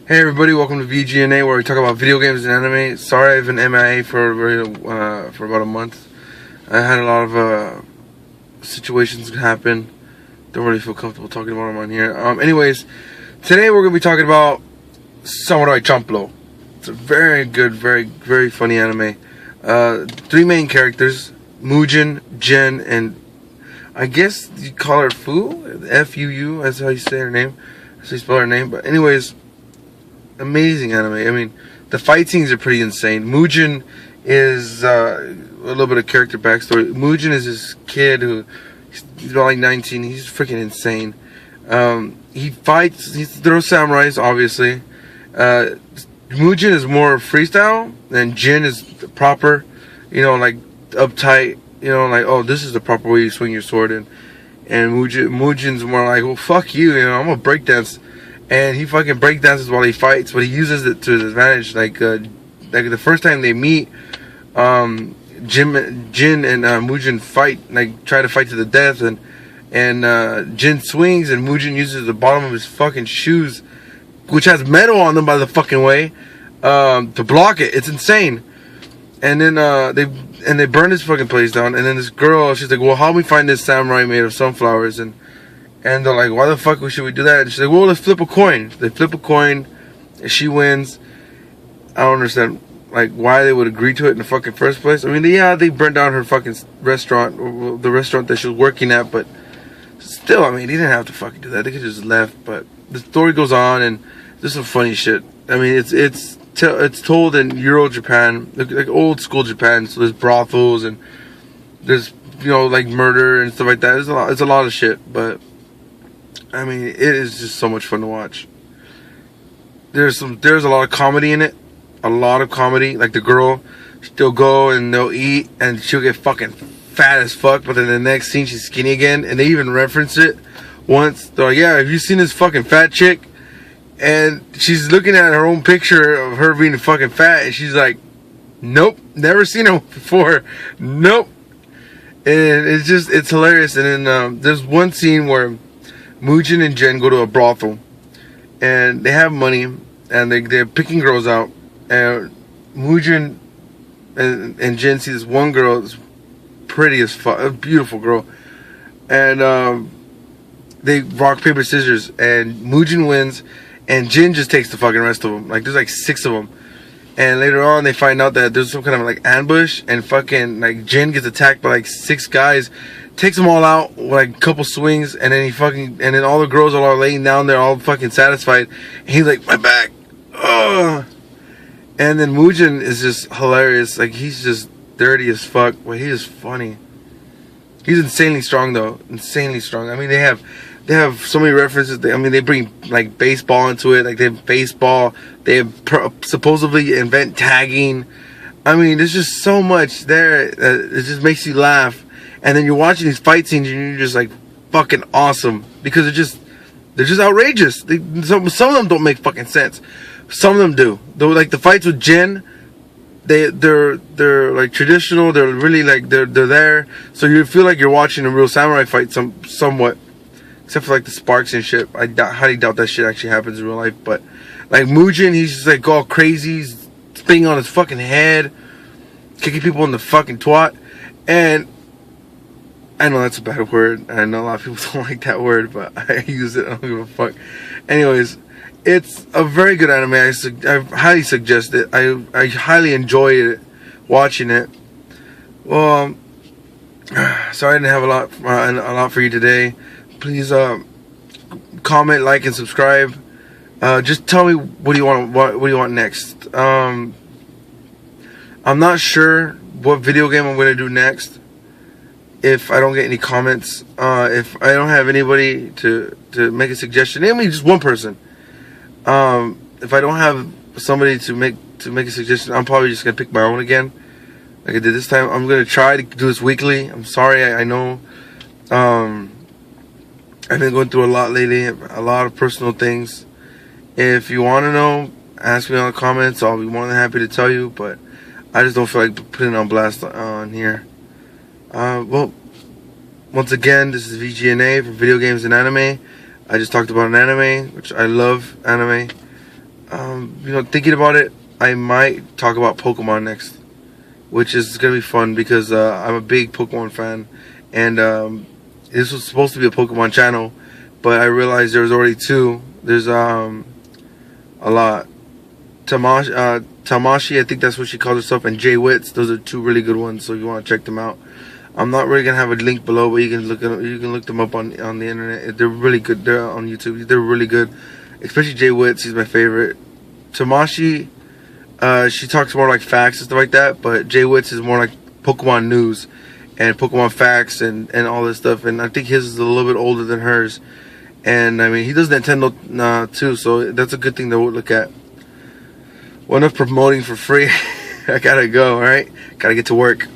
Hey everybody, welcome to VG&A, where we talk about video games and anime. Sorry I've been MIA for about a month. I had a lot of situations happen. Don't really feel comfortable talking about them on here. Anyways, today we're going to be talking about Samurai Champloo. It's a very good, very funny anime. Three main characters, Mugen, Jin, and I guess you call her Fu? F-U-U, that's how you say her name. That's how you spell her name. But anyways, amazing anime. I mean, the fight scenes are pretty insane. Mugen is a little bit of character backstory. Mugen is this kid who he's about like 19. He's freaking insane. He fights. They're samurais, obviously. Mugen is more freestyle, and Jin is proper. You know, like uptight. You know, like, oh, this is the proper way you swing your sword. And Mugen's more like, well, fuck you. You know, I'm gonna breakdance. And he fucking breakdances while he fights, but he uses it to his advantage. Like the first time they meet, Jin and Mugen fight, like try to fight to the death, and Jin swings, and Mugen uses the bottom of his fucking shoes, which has metal on them, by the fucking way, to block it. It's insane. And then they burn this fucking place down. And then this girl, she's like, well, how do we find this samurai made of sunflowers? And they're like, why the fuck should we do that? And she's like, well, let's flip a coin. They flip a coin, and she wins. I don't understand, like, why they would agree to it in the fucking first place. I mean, they burned down her fucking restaurant, the restaurant that she was working at, but still, I mean, they didn't have to fucking do that. They could just left. But the story goes on, and there's some funny shit. I mean, it's told in Euro Japan, like old school Japan. So there's brothels, and there's, you know, like murder and stuff like that. It's a lot of shit, but I mean, it is just so much fun to watch. There's a lot of comedy in it. A lot of comedy. Like the girl, she'll go and they'll eat and she'll get fucking fat as fuck, but then the next scene she's skinny again, and they even reference it once. They're like, yeah, have you seen this fucking fat chick? And she's looking at her own picture of her being fucking fat, and she's like, nope, never seen her before. Nope. And it's hilarious. And then there's one scene where Mugen and Jin go to a brothel, and they have money, and they're picking girls out, and Mugen and Jin see this one girl that's pretty as fuck, a beautiful girl, and they rock, paper, scissors, and Mugen wins, and Jin just takes the fucking rest of them. Like, there's like 6 of them, and later on they find out that there's some kind of like ambush, and fucking like Jin gets attacked by like 6 guys, takes them all out with like a couple swings, and then all the girls are all laying down there, all fucking satisfied. And he's like, my back, ugh. And then Mugen is just hilarious. Like, he's just dirty as fuck, but he is funny. He's insanely strong though, insanely strong. I mean, they have so many references. They bring like baseball into it. Like, they have baseball. They have supposedly invent tagging. I mean, there's just so much there. It just makes you laugh. And then you're watching these fight scenes, and you're just like, fucking awesome, because they're just outrageous. Some of them don't make fucking sense. Some of them do. Though, like the fights with Jin, they're like traditional. They're really like they're there, so you feel like you're watching a real samurai fight somewhat, except for like the sparks and shit. I highly doubt that shit actually happens in real life. But like Mugen, he's just like all crazy, he's spinning on his fucking head, kicking people in the fucking twat. And I know that's a bad word. I know a lot of people don't like that word, but I use it. I don't give a fuck. Anyways, it's a very good anime. I highly suggest it. I highly enjoy it, watching it. Well, sorry I didn't have a lot for you today. Please comment, like, and subscribe. Just tell me what do you want next. I'm not sure what video game I'm gonna do next. If I don't get any comments, if I don't have anybody to make a suggestion, name me just one person. If I don't have somebody to make a suggestion, I'm probably just gonna pick my own again, like I did this time. I'm gonna try to do this weekly. I'm sorry, I know. I've been going through a lot lately, a lot of personal things. If you want to know, ask me in the comments. I'll be more than happy to tell you. But I just don't feel like putting it on blast on here. Well, once again, this is VG&A for video games and anime. I just talked about an anime, which I love anime. Thinking about it, I might talk about Pokemon next, which is gonna be fun because I'm a big Pokemon fan, and this was supposed to be a Pokemon channel, but I realized there's already two. There's a lot. Tamashi, I think that's what she calls herself, and Jay Wits. Those are two really good ones, so if you want to check them out. I'm not really gonna have a link below, but you can look them up on the internet. They're really good. They're on YouTube. They're really good, especially Jay Wits. He's my favorite. Tamashi, she talks more like facts and stuff like that, but Jay Wits is more like Pokemon news and Pokemon facts and all this stuff. And I think his is a little bit older than hers. And I mean, he does Nintendo too, so that's a good thing to look at. Well, enough promoting for free. I gotta go. All right, gotta get to work.